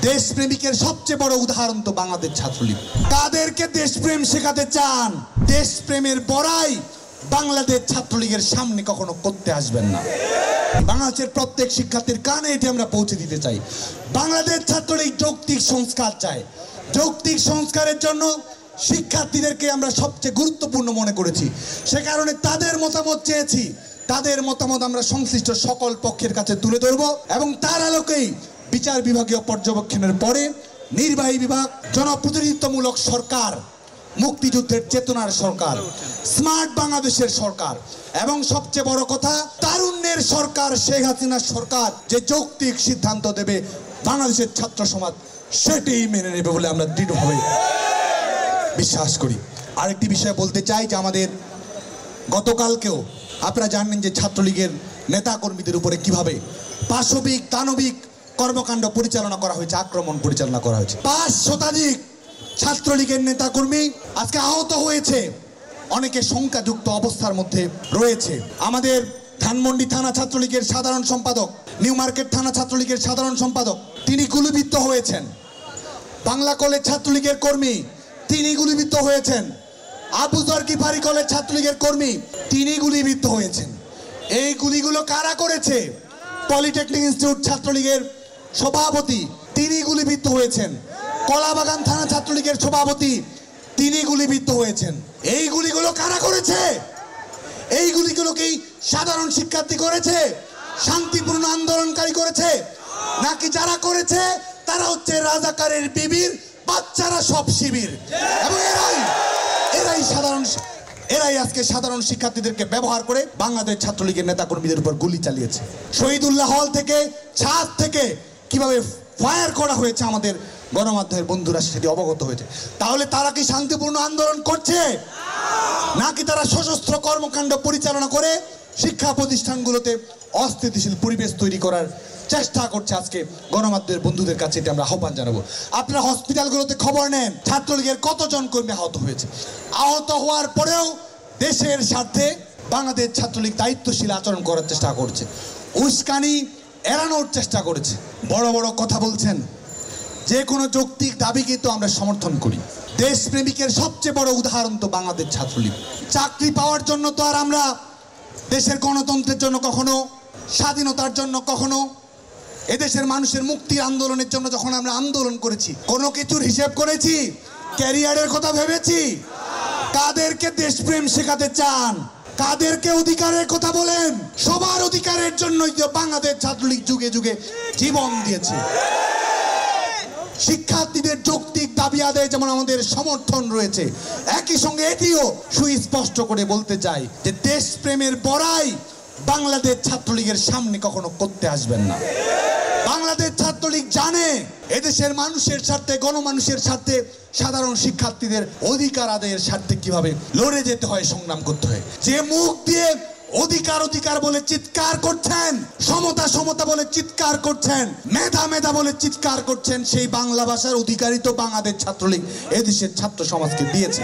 দেশপ্রেমিকের সবচেয়ে বড় উদাহরণ তো বাংলাদেশ ছাত্রলীগ। কাদেরকে দেশপ্রেম শেখাতে চান, দেশপ্রেমের বড়াই বাংলাদেশ ছাত্রলীগের সামনে কখনো করতে আসবেন না। বাংলাদেশের প্রত্যেক শিক্ষার্থীর কানে এটি আমরা পৌঁছে দিতে চাই। বাংলাদেশ ছাত্রলীগ যৌক্তিক সংস্কার চায়। যৌক্তিক সংস্কারের জন্য শিক্ষার্থীদেরকে আমরা সবচেয়ে গুরুত্বপূর্ণ মনে করেছি, সে কারণে তাদের মতামত চেয়েছি। তাদের মতামত আমরা সংশ্লিষ্ট সকল পক্ষের কাছে তুলে ধরব এবং তার আলোকেই বিচার বিভাগীয় পর্যবেক্ষণের পরে নির্বাহী বিভাগ, জনপ্রতিনিধিত্বমূলক সরকার, মুক্তিযুদ্ধের চেতনার সরকার, স্মার্ট বাংলাদেশের সরকার এবং সবচেয়ে বড় কথা তারুণ্যের সরকার, শেখ হাসিনার সরকার যে যৌক্তিক সিদ্ধান্ত দেবে বাংলাদেশের ছাত্র সমাজ সেটাই মেনে নেবে বলে আমরা দৃঢ়ভাবে বিশ্বাস করি। আরেকটি বিষয় বলতে চাই যে আমাদের গতকালকেও আপনারা জানেন যে ছাত্রলীগের নেতাকর্মীদের উপরে কিভাবে পাশবিক দানবিক কর্মকাণ্ড পরিচালনা করা হয়েছে, আক্রমণ পরিচালনা করা হয়েছে। 5 শতাধিক ছাত্রলীগের নেতাকর্মী আজকে আহত হয়েছে, অনেকে শঙ্কাযুক্ত অবস্থার মধ্যে রয়েছে। আমাদের ধানমন্ডি থানা ছাত্রলীগের সাধারণ সম্পাদক, নিউ মার্কেট থানা ছাত্রলীগের সাধারণ সম্পাদক, তিনি গুলিবিদ্ধ হয়েছেন। বাংলা কলেজ ছাত্রলীগের কর্মী, তিনি গুলিবিদ্ধ হয়েছেন। আবু যর গিফারি কলেজ ছাত্রলীগের কর্মী, তিনি গুলিবিদ্ধ হয়েছেন। এই গুলিগুলো কারা করেছে? পলিটেকনিক ইনস্টিটিউট ছাত্রলীগের সভাপতি, তিনি গুলিবিদ্ধ হয়েছেন। কলাবাগান থানা ছাত্রলীগের সভাপতি, তিনি গুলিবিদ্ধ হয়েছেন। এই গুলিগুলো কারা করেছে? এই গুলিগুলো কি সাধারণ শিক্ষার্থী করেছে, শান্তিপূর্ণ আন্দোলনকারী করেছে, নাকি যারা করেছে তারা হচ্ছে রাজাকারের বিবির বাচ্চারা, সব শিবির? এবং এরাই আজকে সাধারণ শিক্ষার্থীদেরকে ব্যবহার করে বাংলাদেশ ছাত্রলীগের নেতাকর্মীদের উপর গুলি চালিয়েছে। শহীদুল্লাহ হল থেকে, ছাদ থেকে কিভাবে ফায়ার করা হয়েছে আমাদের গণমাধ্যমের বন্ধুরা সেটি অবগত হয়েছে। তাহলে তারা কি শান্তিপূর্ণ আন্দোলন করছে, নাকি তারা সশস্ত্র কর্মকাণ্ড পরিচালনা করে শিক্ষা প্রতিষ্ঠানগুলোতে অস্থিতিশীল পরিবেশ তৈরি করার চেষ্টা করছে? আজকে গণমাধ্যমের বন্ধুদের কাছে এটা আমরা আহ্বান জানাবো। আপনারা হসপিটালগুলোতে খবর নেন ছাত্রলীগের কতজন কর্মী আহত হয়েছে। আহত হওয়ার পরেও দেশের স্বার্থে বাংলাদেশ ছাত্রলীগ দায়িত্বশীল আচরণ করার চেষ্টা করছে, উস্কানি এড়ানোর চেষ্টা করেছে। বড় বড় কথা বলছেন, যে কোনো যৌক্তিক দাবিকে তো আমরা সমর্থন করি। দেশপ্রেমিকের সবচেয়ে বড় উদাহরণ তো বাংলাদেশ ছাত্রলীগ। চাকরি পাওয়ার জন্য তো আর আমরা দেশের গণতন্ত্রের জন্য কখনো, স্বাধীনতার জন্য কখনো, এদেশের মানুষের মুক্তির আন্দোলনের জন্য যখন আমরা আন্দোলন করেছি, কোনো কিছুর হিসেব করেছি? ক্যারিয়ারের কথা ভেবেছি? কাদেরকে দেশপ্রেম শেখাতে চান, কাদেরকে অধিকারের কথা বলেন? সবার অধিকারের জন্যই তো বাংলাদেশ ছাত্রলীগ যুগে যুগে জীবন দিয়েছে। শিক্ষার্থীদের যৌক্তিক দাবি আদায়ে যেমন আমাদের সমর্থন রয়েছে, একই সঙ্গে এটিও সুস্পষ্ট করে বলতে চাই যে দেশপ্রেমের বড়াই বাংলাদেশ ছাত্রলীগের সামনে কখনো করতে আসবেন না। বাংলাদেশ ছাত্রলীগ জানে এদেশের মানুষের স্বার্থে, গণমানুষের স্বার্থে, সাধারণ শিক্ষার্থীদের অধিকার আদায়ের স্বার্থে কিভাবে লড়ে যেতে হয়, সংগ্রাম করতে হয়। যে মুখ দিয়ে অধিকার অধিকার বলে চিৎকার করছেন, সমতা সমতা বলে চিৎকার করছেন, মেধা মেধা বলে চিৎকার করছেন, সেই বাংলা ভাষার অধিকারই তো বাংলাদেশ ছাত্রলীগ এদেশের ছাত্র সমাজকে দিয়েছে।